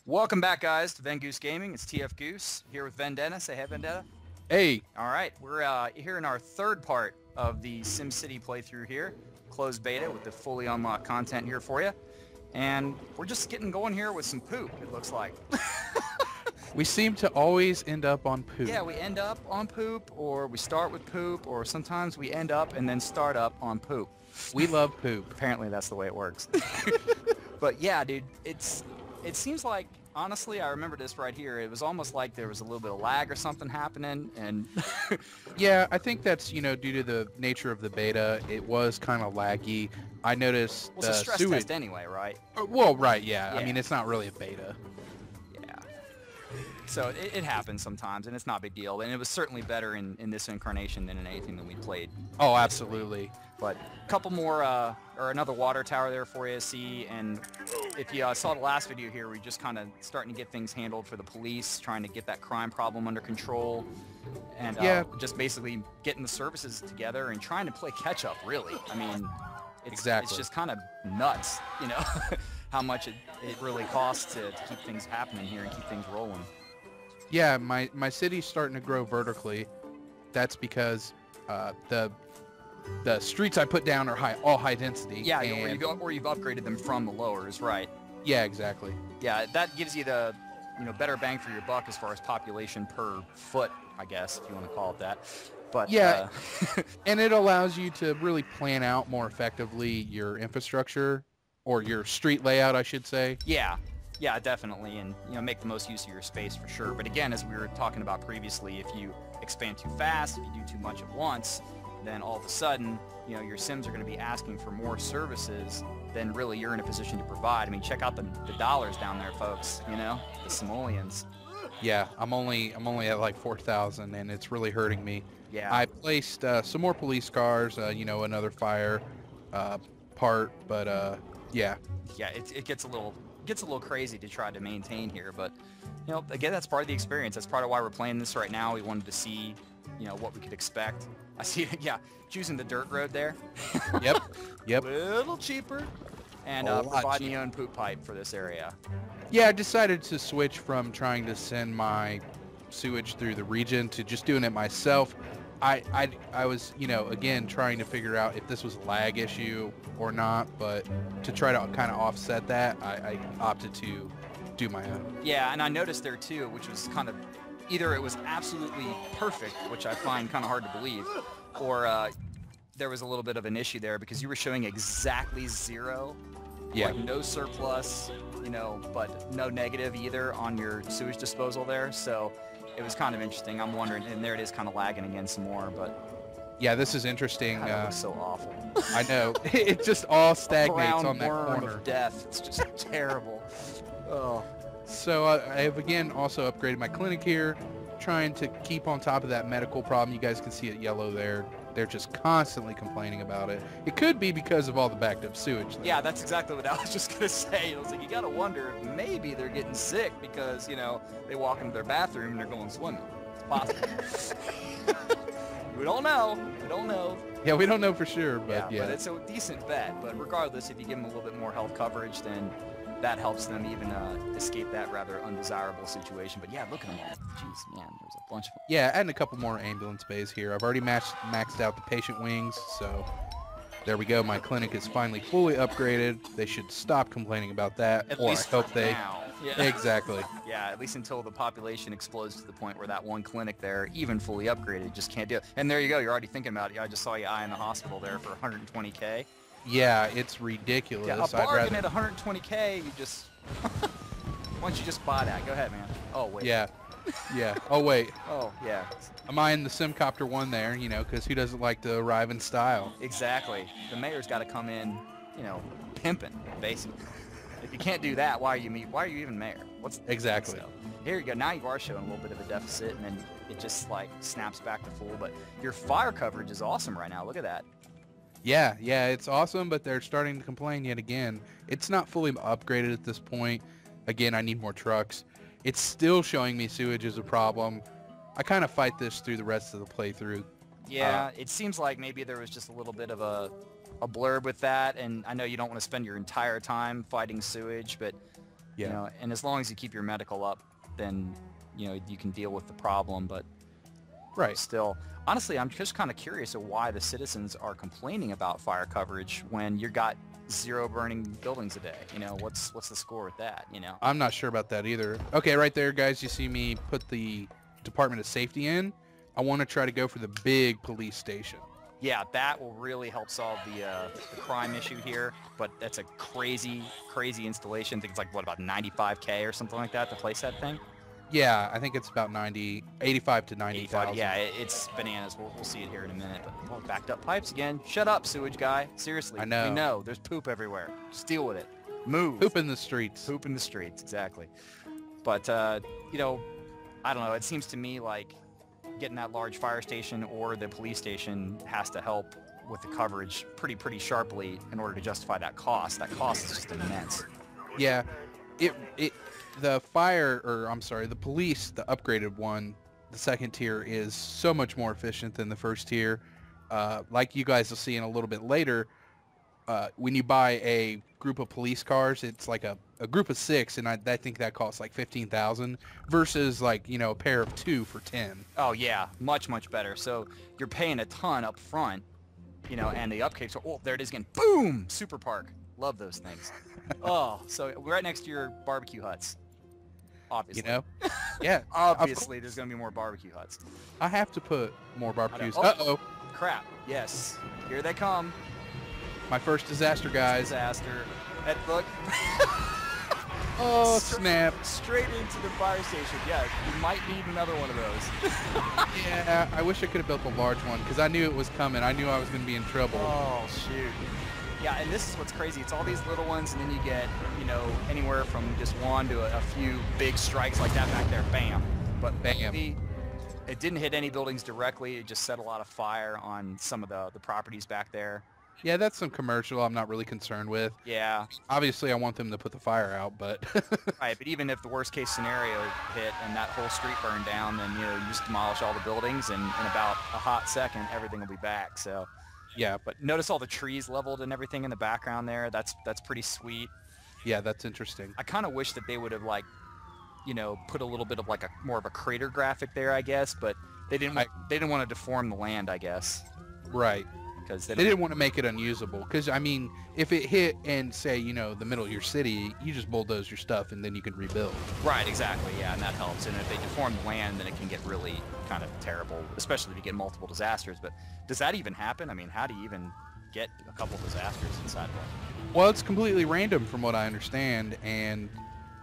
Welcome back, guys, to VenGoose Gaming. It's TFGoose here with Vendetta. Say hey, Vendetta. Hey, All right, we're here in our third part of the SimCity playthrough here, closed beta with the fully unlocked content here for you. And we're just getting going here with some poop, it looks like. we seem to always end up on poop. Yeah, we end up on poop, or we start with poop, or sometimes we end up and then start up on poop. We love poop. Apparently that's the way it works. But yeah, dude, it seems like, honestly, I remember this right here. It was almost like there was a little bit of lag or something happening, and Yeah, I think that's, due to the nature of the beta, it was kind of laggy. I noticed well, it's a stress test anyway, right? Well, right, yeah. I Yeah. mean, it's not really a beta. Yeah. So it happens sometimes, and it's not a big deal. And it was certainly better in this incarnation than in anything that we played. Oh, absolutely. But a couple more, or another water tower there for you to see. And if you saw the last video here, we're just kind of starting to get things handled for the police, trying to get that crime problem under control. And Yeah. just basically getting the services together and trying to play catch up, really. I mean, it's Exactly. just kind of nuts, how much it really costs to keep things happening here and keep things rolling. Yeah, my city's starting to grow vertically. That's because the streets I put down are all high density. Yeah, and, or you've upgraded them from the lowers, right? yeah, exactly. Yeah, that gives you the better bang for your buck as far as population per foot, I guess, if you want to call it that. But Yeah, and it allows you to really plan out more effectively your infrastructure, or your street layout, I should say. yeah, definitely, and make the most use of your space for sure. But again, as we were talking about previously, if you expand too fast, if you do too much at once, then all of a sudden, your Sims are going to be asking for more services than really you're in a position to provide. I mean, check out the dollars down there, folks. The simoleons. Yeah, I'm only at like 4,000, and it's really hurting me. Yeah. I placed some more police cars, another fire part, but yeah. Yeah, it gets a little crazy to try to maintain here, but again, that's part of the experience. That's part of why we're playing this right now. We wanted to see what we could expect. I see, yeah, choosing the dirt road there. Yep. Yep. A little cheaper, and A lot providing cheaper. your own poop pipe for this area. Yeah, I decided to switch from trying to send my sewage through the region to just doing it myself. I was, again, trying to figure out if this was a lag issue or not, but to try to kind of offset that, I opted to do my own. Yeah, and I noticed there too, which was kind of, either it was absolutely perfect, which I find kind of hard to believe, or there was a little bit of an issue there because you were showing exactly zero. Yeah. Like no surplus, but no negative either on your sewage disposal there. So it was kind of interesting. I'm wondering, and there it is kind of lagging again some more, but Yeah, this is interesting. God, that looks so awful. I know. It just all A stagnates brown on that worm corner. of death. It's just terrible. Oh. So I have again also upgraded my clinic here, trying to keep on top of that medical problem. You guys can see it yellow there. They're just constantly complaining about it. It could be because of all the backed up sewage, though. Yeah, that's exactly what I was just going to say. I was like, you got to wonder if maybe they're getting sick because, they walk into their bathroom and they're going swimming. It's possible. We don't know. We don't know. Yeah, we don't know for sure, but But it's a decent bet. But regardless, if you give them a little bit more health coverage, then that helps them even escape that rather undesirable situation. But yeah, look at them all. Jeez, man, there's a bunch of them. Yeah, and a couple more ambulance bays here. I've already maxed out the patient wings, so there we go. My clinic is finally fully upgraded. They should stop complaining about that, At or least I hope for they... now. Yeah. Exactly. Yeah, at least until the population explodes to the point where that one clinic there, even fully upgraded, just can't do it. And there you go. You're already thinking about it. I just saw you eyeing the hospital there for 120K. Yeah, it's ridiculous. Yeah, a I'd bargain rather... at 120K, you just... Why don't you just buy that? Go ahead, man. Oh, wait. Yeah. Yeah. Oh, wait. Oh, yeah. I'm eyeing the Simcopter one there, because who doesn't like to arrive in style? Exactly. The mayor's got to come in, pimping, basically. If you can't do that, why are you even mayor? What's Exactly. So, here you go. Now you are showing a little bit of a deficit, and then it just like snaps back to full. But your fire coverage is awesome right now. Look at that. Yeah, it's awesome, but they're starting to complain yet again. It's not fully upgraded at this point. Again, I need more trucks. It's still showing me sewage is a problem. I kind of fight this through the rest of the playthrough. Yeah, it seems like maybe there was just a little bit of a blurb with that, and I know you don't want to spend your entire time fighting sewage, but Yeah. You know, and as long as you keep your medical up, then, you know, you can deal with the problem. But Right. still, honestly, I'm just kind of curious of why the citizens are complaining about fire coverage when you got 0 burning buildings a day. You know, what's the score with that, you know? I'm not sure about that either. Okay, right there, guys, you see me put the Department of Safety in. I want to try to go for the big police station. Yeah, that will really help solve the crime issue here, but that's a crazy installation. I think it's like, what, about 95K or something like that to place that thing? Yeah, I think it's about 85 to 90,000. Yeah, it's bananas. We'll see it here in a minute. But, oh, backed up pipes again. Shut up, sewage guy. Seriously. I know. We know. There's poop everywhere. Just deal with it. Move. Poop in the streets. Poop in the streets, exactly. But, you know, I don't know. It seems to me like getting that large fire station or the police station has to help with the coverage pretty sharply in order to justify that cost. That cost is just immense. Yeah, the police, the upgraded one, the second tier is so much more efficient than the first tier. Like you guys will see in a little bit later, when you buy a group of police cars, it's like a group of 6, and I think that costs like 15,000 versus like, you know, a pair of 2 for 10. Oh yeah, much better. So you're paying a ton up front, you know, and the upkeep. So there it is again. Boom! Super Park. Love those things. Oh, so we're right next to your barbecue huts. Obviously. You know? Yeah. Obviously, there's gonna be more barbecue huts. I have to put more barbecues. Oh, Uh-oh. Crap. Yes. Here they come. My first disaster, guys. Disaster. Look. Oh, snap. Straight into the fire station. Yeah, you might need another one of those. Yeah, I wish I could have built a large one because I knew it was coming. I knew I was going to be in trouble. Oh, shoot. Yeah, and this is what's crazy. It's all these little ones, and then you get, you know, anywhere from just one to a few big strikes like that back there. Bam. But bam. It didn't hit any buildings directly. It just set a lot of fire on some of the properties back there. Yeah, that's some commercial I'm not really concerned with. Yeah. Obviously, I want them to put the fire out, but... Right, but even if the worst case scenario hit and that whole street burned down, then, you know, you just demolish all the buildings, and in about a hot second, everything will be back, so... Yeah, but notice all the trees leveled and everything in the background there. That's pretty sweet. Yeah, that's interesting. I kind of wish that they would have, like, you know, put a little bit of like more of a crater graphic there, I guess, but they didn't want to deform the land, I guess. Right. Because they didn't want to make it unusable. Because, I mean, if it hit in, say, you know, the middle of your city, you just bulldoze your stuff and then you can rebuild. Right, exactly, yeah, and that helps. And if they deform the land, then it can get really kind of terrible, especially if you get multiple disasters. But does that even happen? I mean, how do you even get a couple disasters inside one? Well, it's completely random from what I understand. And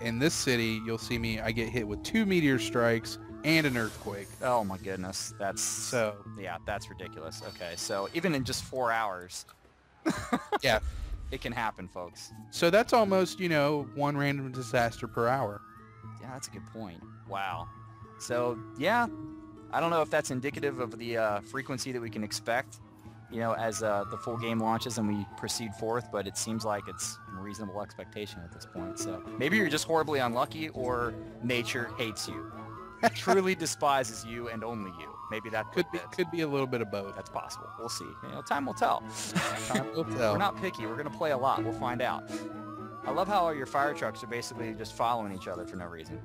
in this city, you'll see me, I get hit with 2 meteor strikes and an earthquake. Oh my goodness, yeah, that's ridiculous. Okay, so even in just 4 hours, yeah, it can happen, folks. So that's almost, you know, 1 random disaster per hour. Yeah, that's a good point. Wow. So yeah, I don't know if that's indicative of the frequency that we can expect, you know, as the full game launches and we proceed forth, but it seems like it's a reasonable expectation at this point. So maybe you're just horribly unlucky, or nature hates you. Truly despises you and only you. Maybe that could be a little bit of both. That's possible. We'll see. You know, time will tell. Time will tell. We're not picky. We're gonna play a lot. We'll find out. I love how all your fire trucks are basically just following each other for no reason.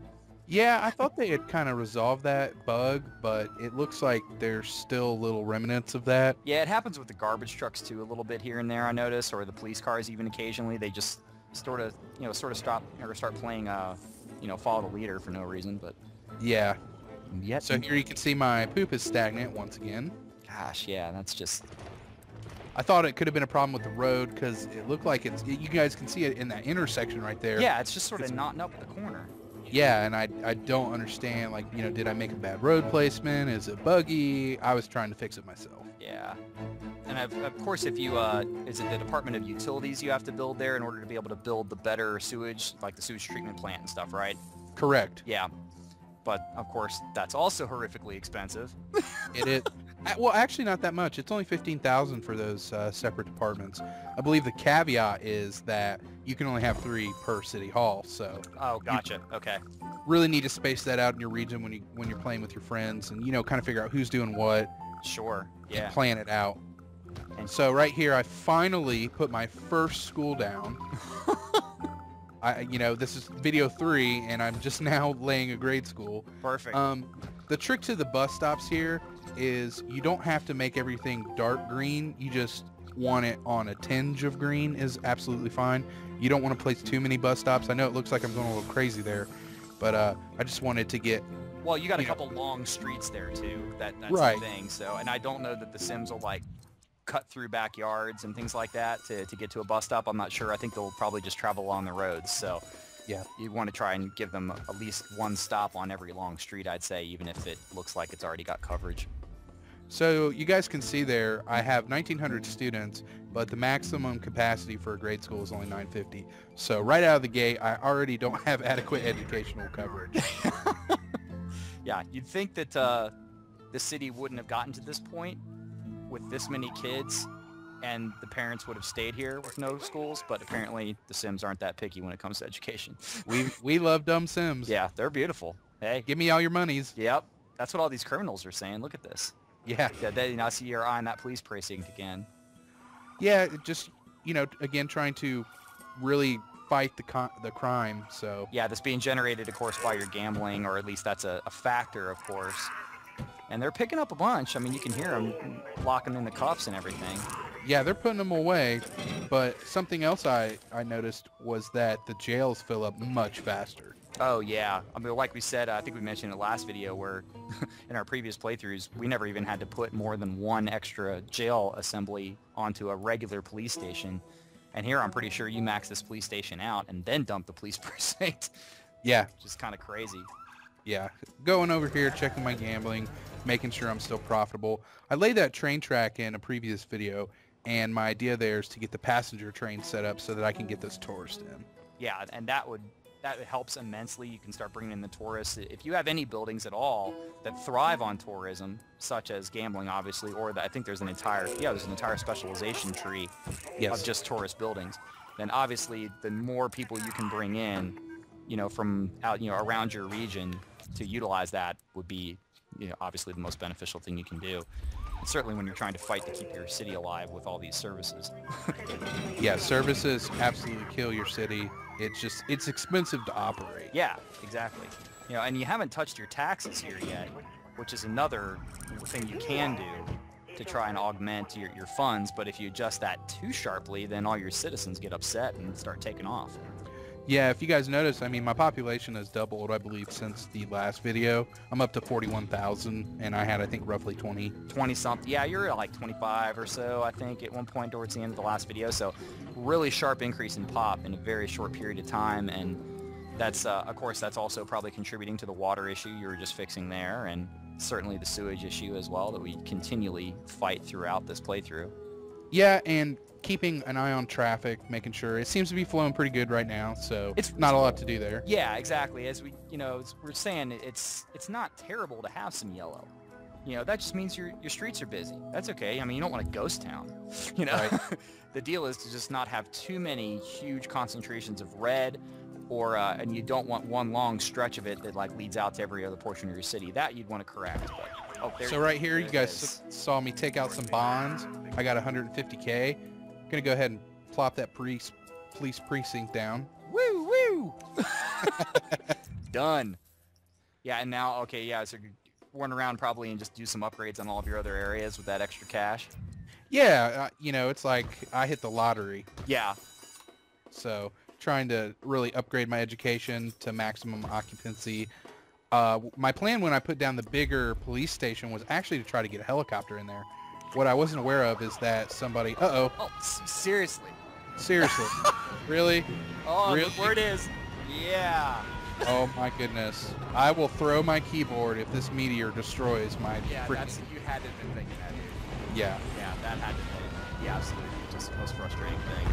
Yeah, I thought they had kind of resolved that bug, but it looks like there's still little remnants of that. Yeah, it happens with the garbage trucks too, a little bit here and there, I notice, or the police cars even occasionally. They just sort of stop or start playing, you know, follow the leader for no reason, but. Yeah. Yet, so here you can see my poop is stagnant once again. Gosh, yeah, that's just... I thought it could have been a problem with the road because it looked like you guys can see it in that intersection right there. Yeah, it's just sort of knotting up at the corner. Yeah, and I don't understand, like, you know, did I make a bad road placement? Is it buggy? I was trying to fix it myself. Yeah. And of course, if you, is it the Department of Utilities you have to build there in order to be able to build the better sewage, like the sewage treatment plant and stuff, right? Correct. Yeah. But, of course, that's also horrifically expensive. It is. Well, actually not that much. It's only $15,000 for those separate departments. I believe the caveat is that you can only have 3 per city hall, so... Oh, gotcha. Okay. Really need to space that out in your region when you're playing with your friends and, you know, kind of figure out who's doing what. Sure, yeah. And plan it out. And so right here, I finally put my first school down. this is video 3, and I'm just now laying a grade school. Perfect. The trick to the bus stops here is you don't have to make everything dark green. You just want it on a tinge of green is absolutely fine. You don't want to place too many bus stops. I know it looks like I'm going a little crazy there, but I just wanted to get... Well, you got a couple long streets there too. That's right. the thing. So, and I don't know that the Sims will like cut through backyards and things like that to get to a bus stop. I'm not sure. I think they'll probably just travel along the roads. So yeah, you want to try and give them at least one stop on every long street, I'd say, even if it looks like it's already got coverage. So you guys can see there, I have 1,900 students, but the maximum capacity for a grade school is only 950. So right out of the gate, I already don't have adequate educational coverage. Yeah, you'd think that the city wouldn't have gotten to this point with this many kids and the parents would have stayed here with no schools, but apparently the Sims aren't that picky when it comes to education. We love dumb Sims. Yeah, they're beautiful. Hey. Give me all your monies. Yep. That's what all these criminals are saying. Look at this. Yeah. I see your eye on that police precinct again. Yeah, just, again, trying to really fight the crime, so... Yeah, that's being generated, of course, by your gambling, or at least that's a factor, of course. And they're picking up a bunch. I mean, you can hear them locking in the cuffs and everything. Yeah, they're putting them away, but something else I noticed was that the jails fill up much faster. Oh, yeah. I mean, like we said, I think we mentioned in the last video where in our previous playthroughs, we never even had to put more than one extra jail assembly onto a regular police station. And here I'm pretty sure you max this police station out and then dump the police precinct. Yeah. Which is kind of crazy. Yeah. Going over here, checking my gambling, making sure I'm still profitable. I laid that train track in a previous video, and my idea there is to get the passenger train set up so that I can get this tourist in. Yeah, and that helps immensely. You can start bringing in the tourists. If you have any buildings at all that thrive on tourism, such as gambling, obviously, or I think there's an entire specialization tree of just tourist buildings, then obviously the more people you can bring in, from out, around your region to utilize that would be, obviously the most beneficial thing you can do. And certainly when you're trying to fight to keep your city alive with all these services. Yeah, services absolutely kill your city. It's expensive to operate. Yeah, exactly. And you haven't touched your taxes here yet, which is another thing you can do to try and augment your funds. But if you adjust that too sharply, then all your citizens get upset and start taking off. Yeah, if you guys notice, I mean, my population has doubled, I believe, since the last video. I'm up to 41,000, and I had, I think, roughly 20-something. Yeah, you're at like 25 or so, I think, at one point towards the end of the last video. So really sharp increase in pop in a very short period of time. And that's, of course, that's also probably contributing to the water issue you were just fixing there, and certainly the sewage issue as well that we continually fight throughout this playthrough. Yeah, and keeping an eye on traffic, making sure it seems to be flowing pretty good right now, so it's not a lot to do there. Yeah, exactly. As we're saying, it's not terrible to have some yellow. That just means your streets are busy. That's okay. I mean, you don't want a ghost town. Right. The deal is to just not have too many huge concentrations of red, or and you don't want one long stretch of it that like leads out to every other portion of your city. That you'd want to correct. But, so right here, you guys saw me take out some bonds. I got 150K. Gonna go ahead and plop that police precinct down. Woo woo. Done. Yeah, and now so run around probably and just do some upgrades on all of your other areas with that extra cash. Yeah, it's like I hit the lottery. Yeah. So trying to really upgrade my education to maximum occupancy. My plan when I put down the bigger police station was actually to try to get a helicopter in there. What I wasn't aware of is that somebody... Uh-oh. Oh, seriously? Seriously? Really? Oh, really? Look where it is. Yeah. Oh, my goodness. I will throw my keyboard if this meteor destroys my... Yeah, you had to have been thinking that, dude. Yeah. Yeah, that had to be the absolute just most frustrating thing.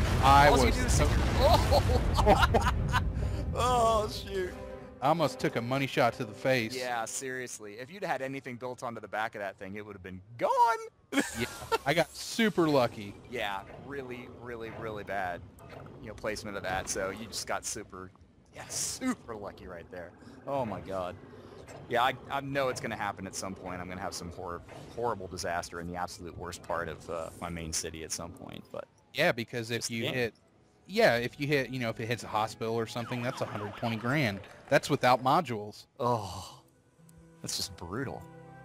Oh, shoot. I almost took a money shot to the face. Yeah, seriously. If you'd had anything built onto the back of that thing, it would have been gone. Yeah, I got super lucky. Yeah, really, really, really bad, placement of that. So you just got super lucky right there. Oh my God. Yeah, I know it's going to happen at some point. I'm going to have some horrible disaster in the absolute worst part of my main city at some point. But yeah, because if you hit Yeah, if you hit, if it hits a hospital or something, that's 120 grand. That's without modules. Oh, that's just brutal.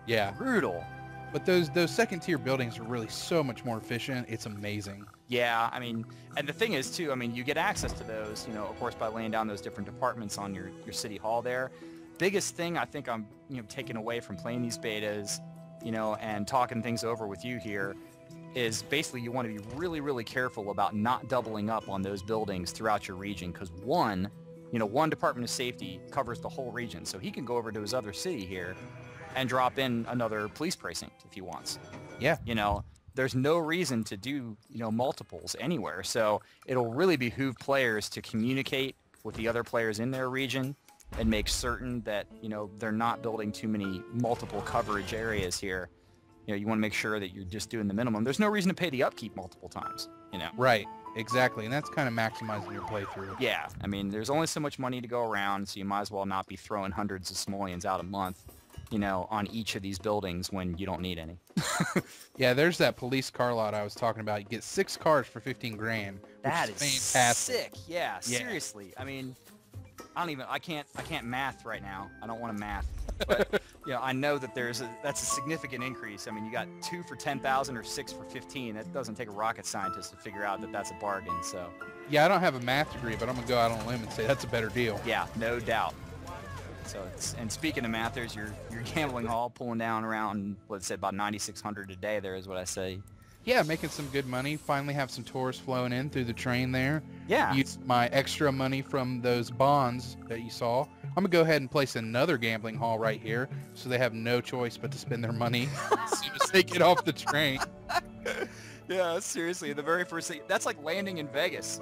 Yeah. Brutal. But those second tier buildings are really so much more efficient. It's amazing. Yeah, I mean, and the thing is too, I mean, you get access to those, of course, by laying down those different departments on your city hall there. Biggest thing I think I'm, taking away from playing these betas, and talking things over with you here is basically you want to be really, really careful about not doubling up on those buildings throughout your region, because one Department of Safety covers the whole region, so he can go over to his other city here and drop in another police precinct if he wants. Yeah. There's no reason to do, multiples anywhere. So it'll really behoove players to communicate with the other players in their region and make certain that, they're not building too many multiple coverage areas here. You want to make sure that you're just doing the minimum. There's no reason to pay the upkeep multiple times, Right. Exactly. And that's kind of maximizing your playthrough. Yeah. I mean, there's only so much money to go around, so you might as well not be throwing hundreds of simoleons out a month, on each of these buildings when you don't need any. Yeah, there's that police car lot I was talking about. You get 6 cars for 15 grand. That is fantastic. sick. Yeah, seriously. I mean, I can't math right now. I don't want to math. But, I know that that's a significant increase. I mean, you got 2 for 10,000 or 6 for 15. That doesn't take a rocket scientist to figure out that that's a bargain, so. Yeah, I don't have a math degree, but I'm going to go out on a limb and say that's a better deal. Yeah, no doubt. So and speaking of mathers, your gambling hall pulling down around, let's say about 9,600 a day there is what I say. Yeah, making some good money. Finally have some tourists flowing in through the train there. Yeah. Use my extra money from those bonds that you saw. I'm going to go ahead and place another gambling hall right here so they have no choice but to spend their money as soon as they get off the train. Yeah, seriously, the very first thing, that's like landing in Vegas.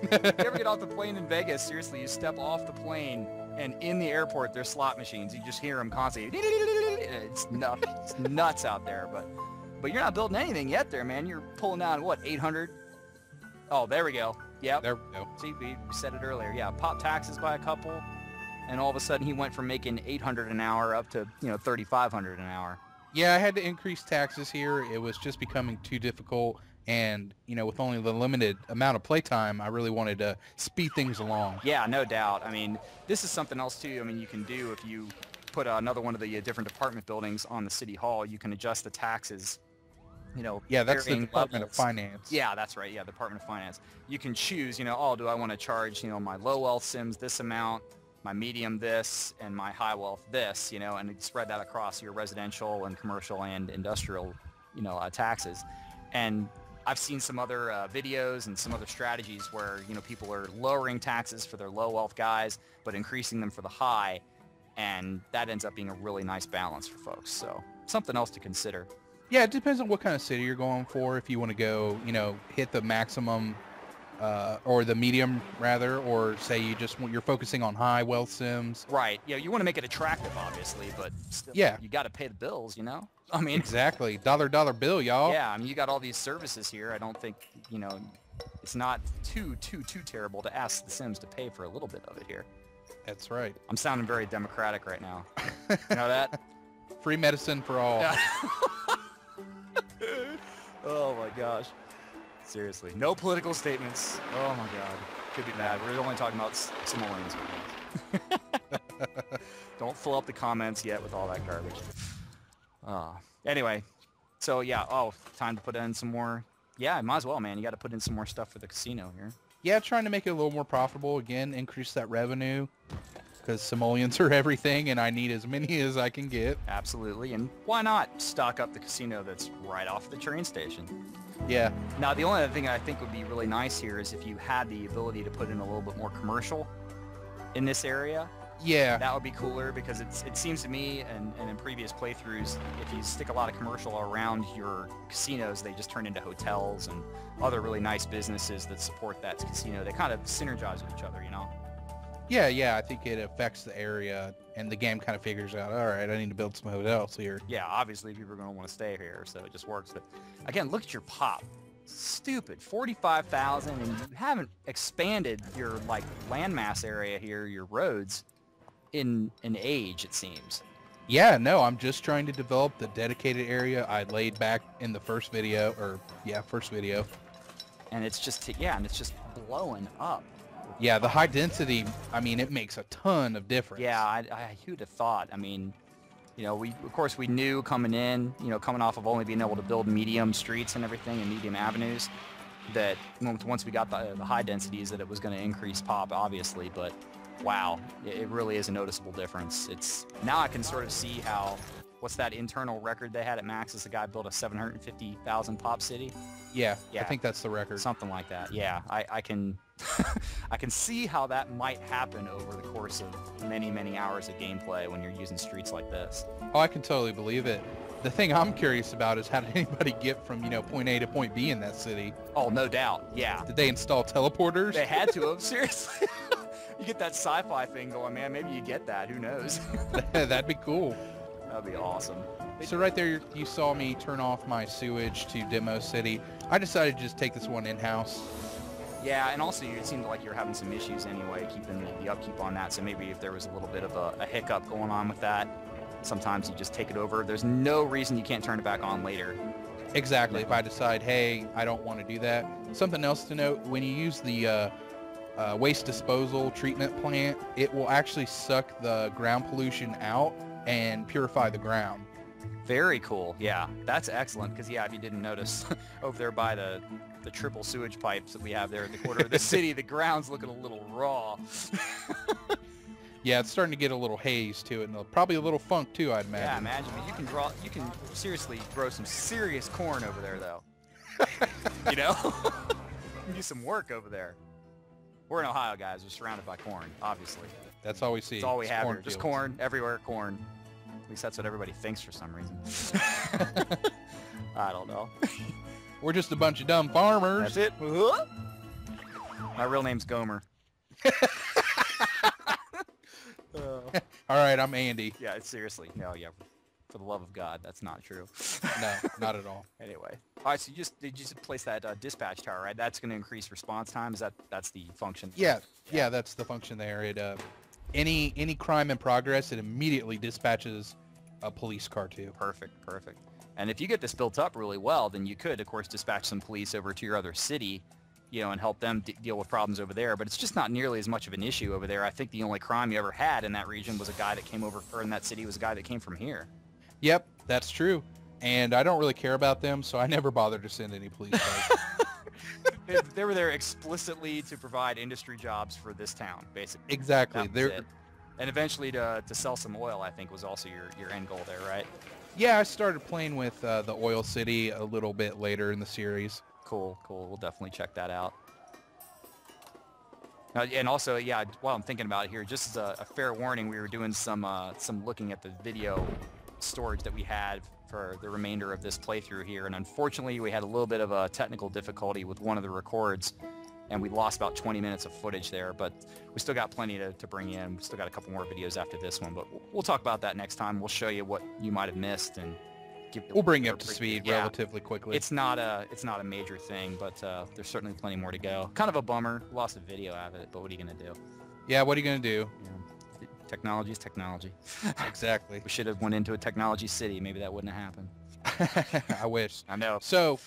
If you ever get off the plane in Vegas, seriously, you step off the plane and in the airport there's slot machines. You just hear them constantly. It's nuts out there, but you're not building anything yet there, man. You're pulling down, what, 800? Oh, there we go. Yep. There we go. See, we said it earlier. Yeah, pop taxes by a couple, and all of a sudden he went from making 800 an hour up to, 3,500 an hour. Yeah, I had to increase taxes here. It was just becoming too difficult. And, with only the limited amount of playtime, I really wanted to speed things along. Yeah, no doubt. I mean, this is something else, too. I mean, you can do if you put another one of the different department buildings on the city hall, you can adjust the taxes, Yeah, that's the Department levels. of Finance. Yeah, that's right. Yeah, Department of Finance. You can choose, oh, do I want to charge, my low wealth sims this amount, my medium this, and my high wealth this, and spread that across your residential and commercial and industrial, taxes. And I've seen some other videos and some other strategies where, people are lowering taxes for their low wealth guys, but increasing them for the high. And that ends up being a really nice balance for folks. So something else to consider. Yeah, it depends on what kind of city you're going for. If you want to go, hit the maximum or the medium rather, or say you're focusing on high wealth sims. Right. Yeah, you want to make it attractive, obviously, but still, yeah, you got to pay the bills, I mean, exactly. Dollar bill, y'all. Yeah, I mean, you got all these services here. I don't think, it's not too terrible to ask the Sims to pay for a little bit of it here. That's right. I'm sounding very democratic right now. You know that? Free medicine for all. Yeah. Oh my gosh. Seriously. No political statements. Oh my god. Could be bad. We're only talking about simoleons. Don't fill up the comments yet with all that garbage. Anyway, so yeah, time to put in some more. Yeah, might as well, man. You got to put in some more stuff for the casino here. Yeah, trying to make it a little more profitable. Again, increase that revenue because simoleons are everything, and I need as many as I can get. Absolutely, and why not stock up the casino that's right off the train station? Yeah. Now, the only other thing I think would be really nice here is if you had the ability to put in a little bit more commercial in this area. Yeah. That would be cooler because it seems to me, and in previous playthroughs, if you stick a lot of commercial around your casinos, they just turn into hotels and other really nice businesses that support that casino. They kind of synergize with each other, Yeah, I think it affects the area, and the game kind of figures out, all right, I need to build some hotels here. Yeah, obviously people are going to want to stay here, so it just works. But again, look at your pop. Stupid. 45,000, and you haven't expanded your landmass area here, your roads, in an age, it seems. Yeah, no, I'm just trying to develop the dedicated area I laid back in the first video, and it's just yeah, and it's just blowing up. Yeah, the high density, I mean, it makes a ton of difference. Yeah, who'd have thought? I mean, you know, of course we knew coming in, you know, coming off of only being able to build medium streets and everything and medium avenues, that once we got the high densities that it was going to increase pop, obviously. But wow, it really is a noticeable difference. It's now I can sort of see how. What's that internal record they had at Maxis? The guy built a 750,000 pop city. Yeah, I think that's the record. Something like that. Yeah, I can I can see how that might happen over the course of many hours of gameplay when you're using streets like this. Oh, I can totally believe it. The thing I'm curious about is how did anybody get from, you know, point A to point B in that city? Oh, no doubt. Yeah. Did they install teleporters? They had to have. Seriously. You get that sci-fi thing going, man. Maybe you get that. Who knows? That'd be cool. That'd be awesome. So right there, you saw me turn off my sewage to Demo City. I decided to just take this one in-house. Yeah, and also it seemed like you were having some issues anyway, keeping the upkeep on that. So maybe if there was a little bit of a hiccup going on with that, sometimes you just take it over. There's no reason you can't turn it back on later. Exactly. If I decide, hey, I don't want to do that. Something else to note, when you use the waste disposal treatment plant, it will actually suck the ground pollution out and purify the ground. Very cool. Yeah, that's excellent. Because yeah, if you didn't notice, over there by the triple sewage pipes that we have there at the corner of the city, the ground's looking a little raw. Yeah, it's starting to get a little haze to it, and probably a little funk too, I'd imagine. Yeah, imagine. But you can seriously grow some serious corn over there, though. You know, you can do some work over there. We're in Ohio, guys. We're surrounded by corn, obviously. That's all we see. That's all we have here. Just fields. Corn everywhere. Corn. At least that's what everybody thinks for some reason. I don't know. We're just a bunch of dumb farmers. That's it. My real name's Gomer. All right, I'm Andy. Yeah, seriously. No, yeah. For the love of God, that's not true. No, not at all. Anyway. All right, so you just place that dispatch tower, right? That's going to increase response time. That's the function? Yeah, that's the function there. It any crime in progress, it immediately dispatches a police car too. Perfect. And if you get this built up really well, then you could, of course, dispatch some police over to your other city, you know, and help them deal with problems over there. But it's just not nearly as much of an issue over there. I think the only crime you ever had in that region was a guy that came over, or in that city was a guy that came from here. Yep, that's true. And I don't really care about them, so I never bothered to send any police cars. They were there explicitly to provide industry jobs for this town, basically. Exactly. And eventually to sell some oil, I think, was also your end goal there, right? Yeah, I started playing with the Oil City a little bit later in the series. Cool. We'll definitely check that out. And also, yeah, while I'm thinking about it here, just as a fair warning, we were doing some looking at the video storage that we had for the remainder of this playthrough here, and unfortunately we had a little bit of a technical difficulty with one of the records, and we lost about 20 minutes of footage there, but we still got plenty to bring in. We still got a couple more videos after this one, but we'll talk about that next time. We'll show you what you might have missed, and we'll bring you up to speed relatively quickly. It's not a major thing, but there's certainly plenty more to go. Kind of a bummer, lost a video out of it, but what are you gonna do? Yeah, what are you gonna do? Yeah. Technology is technology. Exactly. We should have went into a technology city. Maybe that wouldn't have happened. I wish. I know. So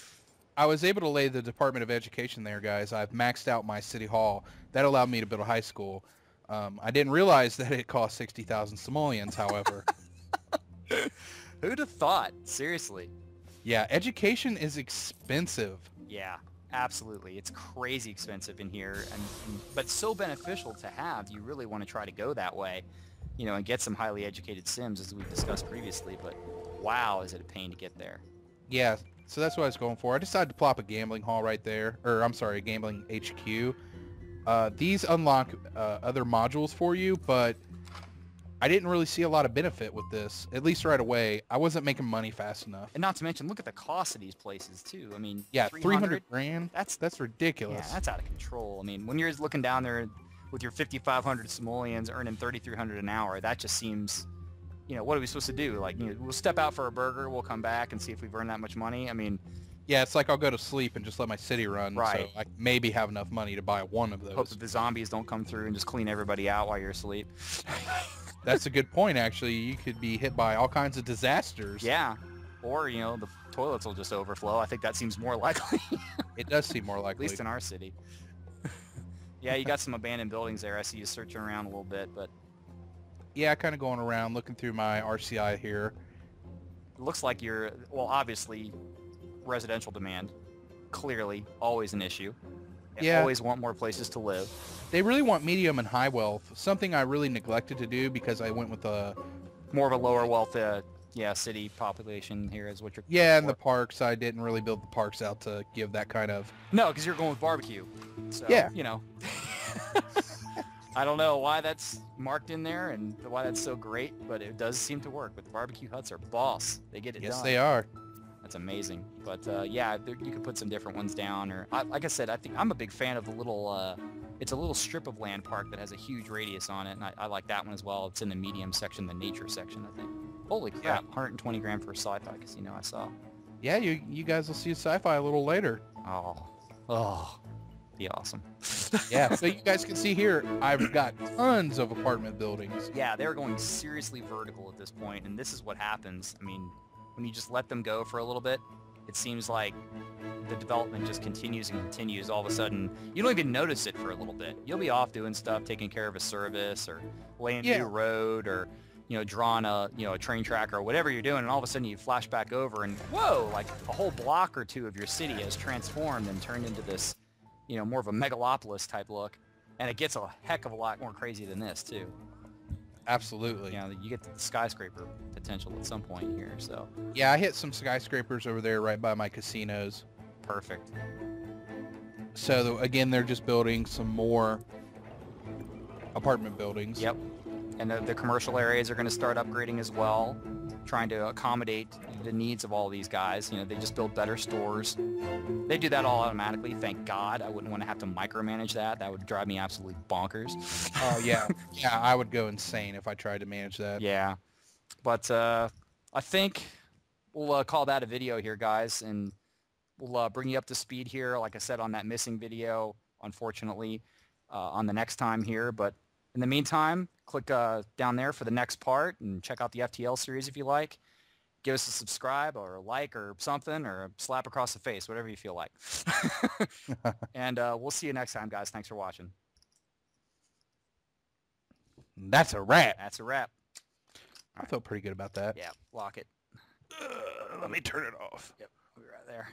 I was able to lay the Department of Education there, guys. I've maxed out my city hall. That allowed me to build a high school. I didn't realize that it cost 60,000 simoleons, however. Who'd have thought? Seriously. Yeah, education is expensive. Yeah, absolutely. It's crazy expensive in here, but so beneficial to have. You really want to try to go that way, you know, and get some highly educated Sims, as we discussed previously. But wow, is it a pain to get there? Yeah, so that's what I was going for. I decided to plop a gambling hall right there, or I'm sorry, a gambling HQ. These unlock other modules for you, but I didn't really see a lot of benefit with this, at least right away. I wasn't making money fast enough. And not to mention, look at the cost of these places too. I mean, yeah, 300 grand. That's ridiculous. Yeah, that's out of control. I mean, when you're looking down there with your 5,500 simoleons earning 3,300 an hour, that just seems, you know, what are we supposed to do? Like, you know, we'll step out for a burger, we'll come back and see if we've earned that much money. I mean, yeah, it's like I'll go to sleep and just let my city run, right. So I maybe have enough money to buy one of those. Hope that the zombies don't come through and just clean everybody out while you're asleep. That's a good point, actually. You could be hit by all kinds of disasters. Yeah, or, you know, the toilets will just overflow. I think that seems more likely. It does seem more At likely. least in our city. Yeah, you got some abandoned buildings there. I see you searching around a little bit, but Yeah, kind of going around looking through my RCI here. it looks like you're, well, obviously, residential demand, clearly, always an issue. They Yeah. always want more places to live. They really want medium and high wealth, something I really neglected to do because I went with a... More of a lower wealth, yeah, city population here is what you're... Yeah, and the parks, I didn't really build the parks out to give that kind of... No, because you're going with barbecue. So, Yeah. you know. I don't know why that's marked in there and why that's so great, but it does seem to work. But the barbecue huts are boss. They get it done. Yes, they are. That's amazing. But yeah, you could put some different ones down. Or like I said, I think I'm a big fan of the little. It's a little strip of land park that has a huge radius on it, and I like that one as well. It's in the medium section, the nature section, I think. Holy crap! Yeah. 120 grand for a sci-fi casino. I saw. Yeah, you guys will see sci-fi a little later. Oh, be awesome. Yeah, so you guys can see here, I've got tons of apartment buildings. Yeah, they're going seriously vertical at this point, and this is what happens. I mean, when you just let them go for a little bit, it seems like the development just continues and continues. All of a sudden, you don't even notice it for a little bit. You'll be off doing stuff, taking care of a service, or laying a new road, or drawing a a train track or whatever you're doing, and all of a sudden you flash back over, and whoa, like a whole block or two of your city has transformed and turned into this, more of a megalopolis type look, and it gets a heck of a lot more crazy than this too. Absolutely. You get the skyscraper potential at some point here, so. Yeah, I hit some skyscrapers over there right by my casinos. Perfect. So again, they're just building some more apartment buildings. Yep. And the commercial areas are going to start upgrading as well, trying to accommodate the needs of all these guys. They just build better stores. They do that all automatically, thank God. I wouldn't want to have to micromanage that. That would drive me absolutely bonkers. Oh, yeah. Yeah, I would go insane if I tried to manage that. Yeah. But I think we'll call that a video here, guys, and we'll bring you up to speed here, like I said, on that missing video, unfortunately, on the next time here. But in the meantime, click down there for the next part and check out the FTL series if you like. Give us a subscribe or a like or something, or a slap across the face, whatever you feel like. And we'll see you next time, guys. Thanks for watching. That's a wrap. That's a wrap. I felt pretty good about that. Yeah, lock it. Let me turn it off. Yep, we'll be right there.